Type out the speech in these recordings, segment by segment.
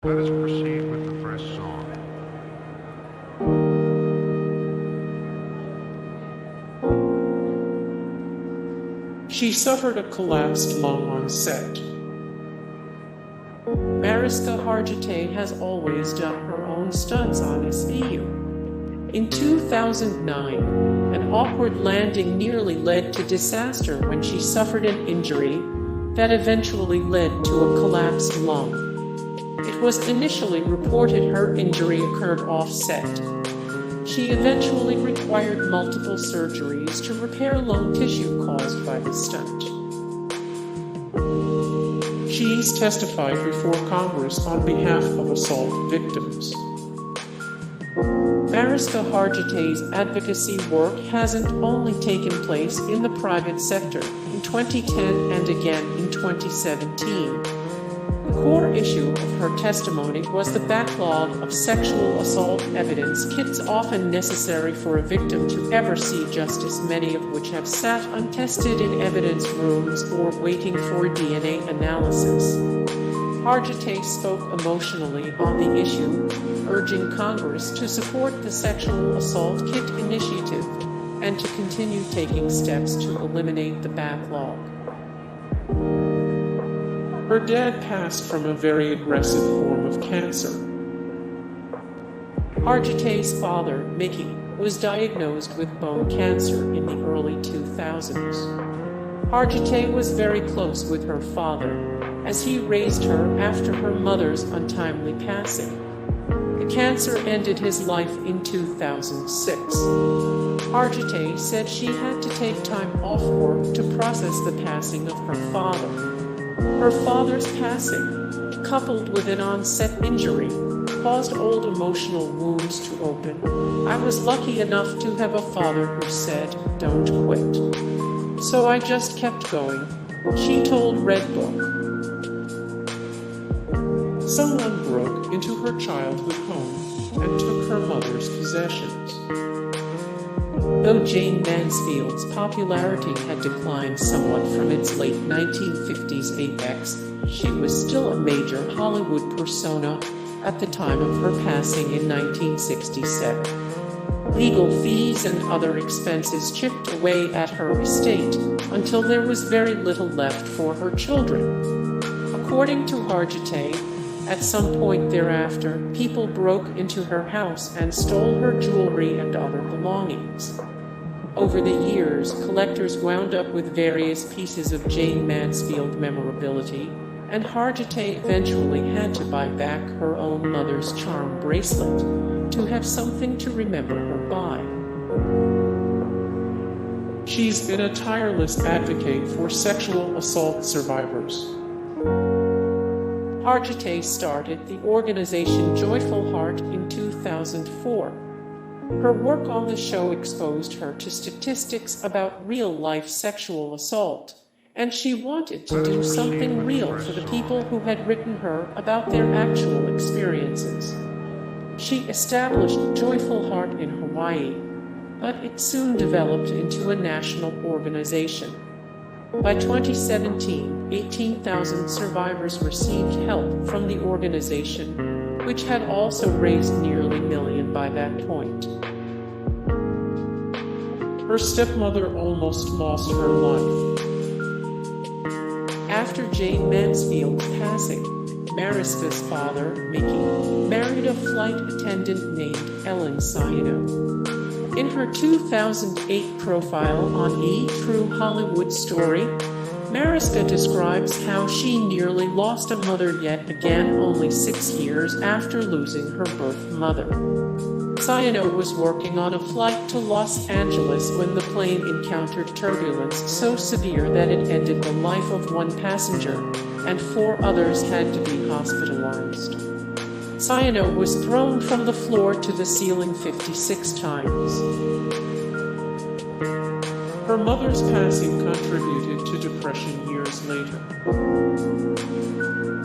Let us proceed with the first song. She suffered a collapsed lung on set. Mariska Hargitay has always done her own stunts on SVU. In 2009, an awkward landing nearly led to disaster when she suffered an injury that eventually led to a collapsed lung. It was initially reported her injury occurred off-set. She eventually required multiple surgeries to repair lung tissue caused by the stunt. She's testified before Congress on behalf of assault victims. Mariska Hargitay's advocacy work hasn't only taken place in the private sector in 2010 and again in 2017. The core issue of her testimony was the backlog of sexual assault evidence kits often necessary for a victim to ever see justice, many of which have sat untested in evidence rooms or waiting for DNA analysis. Hargitay spoke emotionally on the issue, urging Congress to support the Sexual Assault Kit Initiative and to continue taking steps to eliminate the backlog. Her dad passed from a very aggressive form of cancer. Hargitay's father, Mickey, was diagnosed with bone cancer in the early 2000s. Hargitay was very close with her father, as he raised her after her mother's untimely passing. The cancer ended his life in 2006. Hargitay said she had to take time off work to process the passing of her father. Her father's passing, coupled with an onset injury, caused old emotional wounds to open. I was lucky enough to have a father who said, "Don't quit." So I just kept going, she told Redbook. Someone broke into her childhood home and took her mother's possessions. Though Jayne Mansfield's popularity had declined somewhat from its late 1950s apex, she was still a major Hollywood persona at the time of her passing in 1967. Legal fees and other expenses chipped away at her estate until there was very little left for her children. According to Hargitay, at some point thereafter, people broke into her house and stole her jewelry and other belongings. Over the years, collectors wound up with various pieces of Jayne Mansfield memorability, and Hargitay eventually had to buy back her own mother's charm bracelet to have something to remember her by. She's been a tireless advocate for sexual assault survivors. Hargitay started the organization Joyful Heart in 2004. Her work on the show exposed her to statistics about real-life sexual assault, and she wanted to do something real for the people who had written her about their actual experiences. She established Joyful Heart in Hawaii, but it soon developed into a national organization. By 2017, 18,000 survivors received help from the organization, which had also raised nearly $1 million by that point. Her stepmother almost lost her life. After Jayne Mansfield's passing, Mariska's father, Mickey, married a flight attendant named Ellen Ciano. In her 2008 profile on E! True Hollywood Story, Mariska describes how she nearly lost a mother yet again only 6 years after losing her birth mother. Ciano was working on a flight to Los Angeles when the plane encountered turbulence so severe that it ended the life of one passenger, and 4 others had to be hospitalized. Ciano was thrown from the floor to the ceiling 56 times. Her mother's passing contributed to depression years later.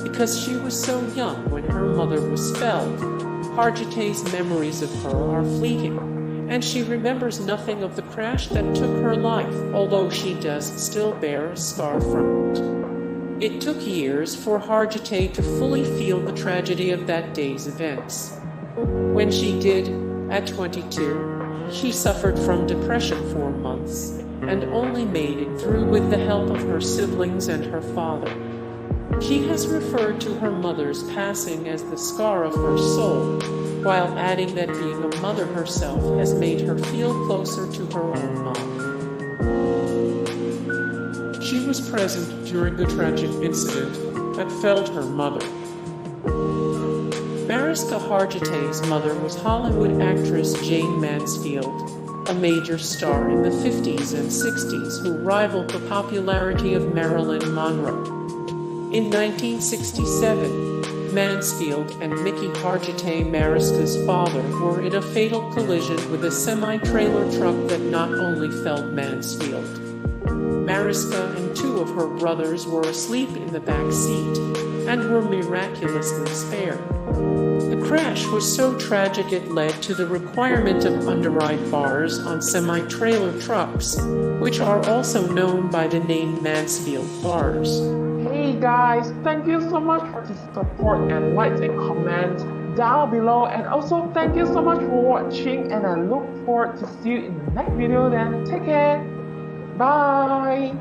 Because she was so young when her mother was felled, Hargitay's memories of her are fleeting, and she remembers nothing of the crash that took her life, although she does still bear a scar from it. It took years for Hargitay to fully feel the tragedy of that day's events. When she did, at 22, she suffered from depression for months and only made it through with the help of her siblings and her father. She has referred to her mother's passing as the scar of her soul, while adding that being a mother herself has made her feel closer to her own mom. She was present during the tragic incident that felled her mother. Mariska Hargitay's mother was Hollywood actress Jane Mansfield, a major star in the 50s and 60s who rivaled the popularity of Marilyn Monroe. In 1967, Mansfield and Mickey Hargitay, Mariska's father, were in a fatal collision with a semi-trailer truck that not only felled Mansfield. Mariska and two of her brothers were asleep in the back seat and were miraculously spared. The crash was so tragic it led to the requirement of underride bars on semi-trailer trucks, which are also known by the name Mansfield bars. Hey guys, thank you so much for the support and likes and comments down below, and also thank you so much for watching, and I look forward to see you in the next video. Then take care, bye.